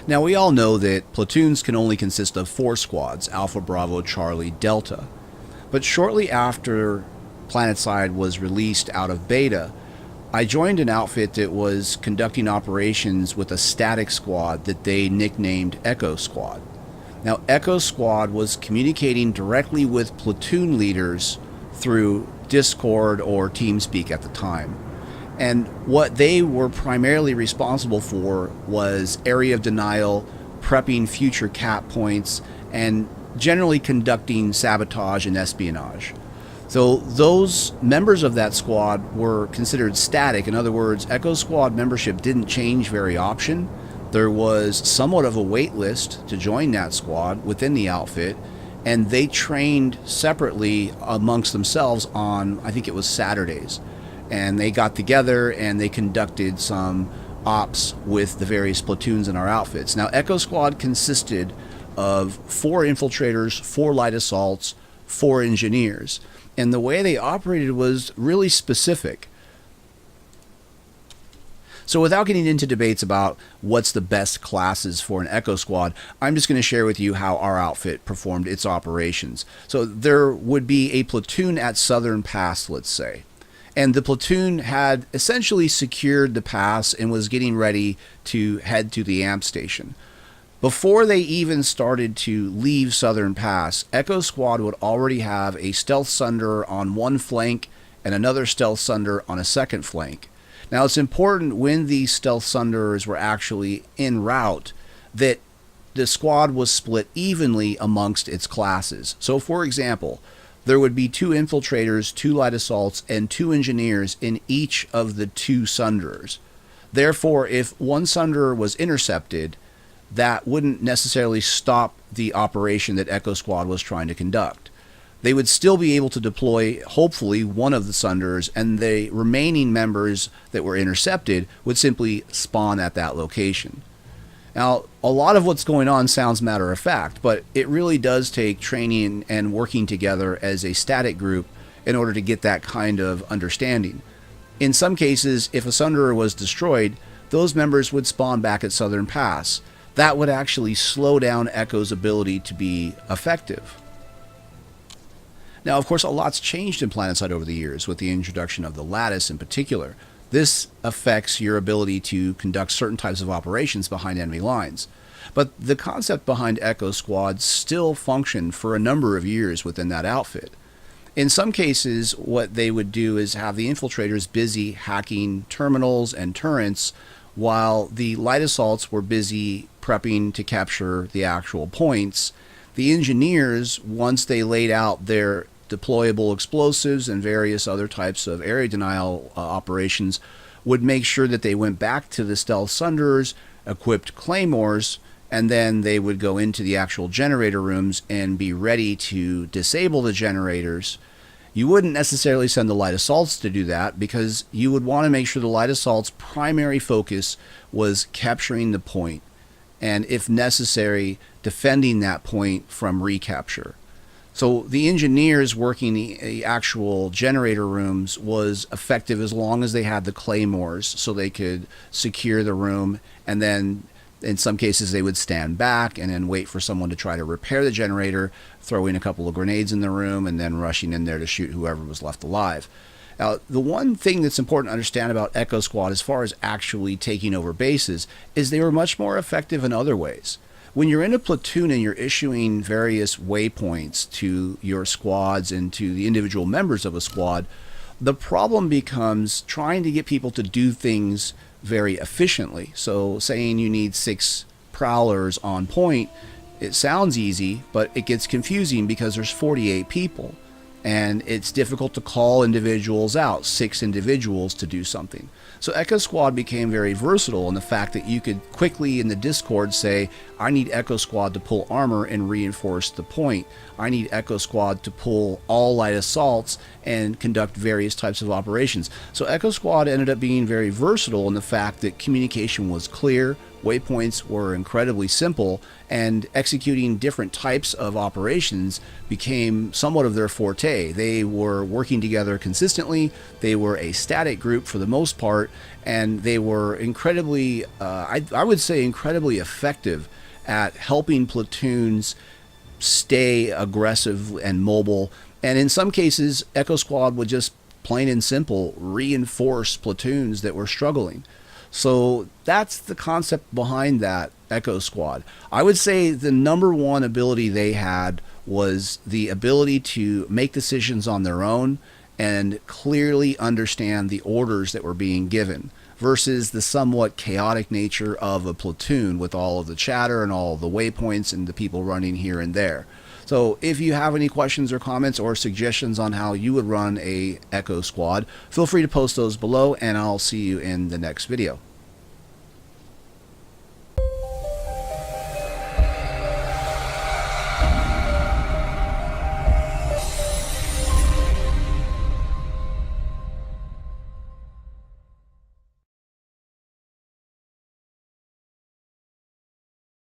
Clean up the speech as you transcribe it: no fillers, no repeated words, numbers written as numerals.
Now, we all know that platoons can only consist of 4 squads: Alpha, Bravo, Charlie, Delta. But shortly after PlanetSide was released out of beta, I joined an outfit that was conducting operations with a static squad that they nicknamed Echo Squad. Now, Echo Squad was communicating directly with platoon leaders through Discord or TeamSpeak at the time. And what they were primarily responsible for was area of denial, prepping future cap points, and generally conducting sabotage and espionage. So those members of that squad were considered static. In other words, Echo Squad membership didn't change very often. There was somewhat of a wait list to join that squad within the outfit, and they trained separately amongst themselves on, I think it was Saturdays. And they got together and they conducted some ops with the various platoons in our outfits. Now, Echo Squad consisted of 4 infiltrators, 4 light assaults, 4 engineers. And the way they operated was really specific. So without getting into debates about what's the best classes for an Echo Squad, I'm just going to share with you how our outfit performed its operations. So there would be a platoon at Southern Pass, let's say. And the platoon had essentially secured the pass and was getting ready to head to the AMP station. Before they even started to leave Southern Pass, Echo Squad would already have a stealth sunder on one flank and another stealth sunder on a second flank. Now, it's important when these stealth sunders were actually en route that the squad was split evenly amongst its classes. So, for example, there would be 2 infiltrators, 2 light assaults, and 2 engineers in each of the 2 sunders. Therefore, if one sunder was intercepted, that wouldn't necessarily stop the operation that Echo Squad was trying to conduct. They would still be able to deploy, hopefully, one of the sunders, and the remaining members that were intercepted would simply spawn at that location. Now, a lot of what's going on sounds matter of fact, but it really does take training and working together as a static group in order to get that kind of understanding. In some cases, if a sunderer was destroyed, those members would spawn back at Southern Pass. That would actually slow down Echo's ability to be effective. Now, of course, a lot's changed in PlanetSide over the years with the introduction of the lattice in particular. This affects your ability to conduct certain types of operations behind enemy lines. But the concept behind Echo Squad still functioned for a number of years within that outfit. In some cases, what they would do is have the infiltrators busy hacking terminals and turrets, while the light assaults were busy prepping to capture the actual points. The engineers, once they laid out their deployable explosives and various other types of area denial operations, would make sure that they went back to the stealth sunders, equipped claymores, and then they would go into the actual generator rooms and be ready to disable the generators. You wouldn't necessarily send the light assaults to do that, because you would want to make sure the light assault's primary focus was capturing the point, and if necessary, defending that point from recapture. So the engineers working the actual generator rooms was effective as long as they had the claymores, so they could secure the room, and then in some cases they would stand back and then wait for someone to try to repair the generator, throwing a couple of grenades in the room, and then rushing in there to shoot whoever was left alive. Now, the one thing that's important to understand about Echo Squad as far as actually taking over bases is they were much more effective in other ways. When you're in a platoon and you're issuing various waypoints to your squads and to the individual members of a squad, the problem becomes trying to get people to do things very efficiently. So saying you need 6 prowlers on point, it sounds easy, but it gets confusing because there's 48 people. And it's difficult to call individuals out, 6 individuals to do something. So Echo Squad became very versatile in the fact that you could quickly in the Discord say, I need Echo Squad to pull armor and reinforce the point. I need Echo Squad to pull all light assaults and conduct various types of operations. So Echo Squad ended up being very versatile in the fact that communication was clear, waypoints were incredibly simple, and executing different types of operations became somewhat of their forte. They were working together consistently, they were a static group for the most part, and they were incredibly, I would say, incredibly effective at helping platoons stay aggressive and mobile. And in some cases, Echo Squad would just plain and simple reinforce platoons that were struggling. So that's the concept behind that Echo Squad. I would say the number one ability they had was the ability to make decisions on their own and clearly understand the orders that were being given, versus the somewhat chaotic nature of a platoon with all of the chatter and all of the waypoints and the people running here and there. So if you have any questions or comments or suggestions on how you would run a Echo Squad, feel free to post those below, and I'll see you in the next video.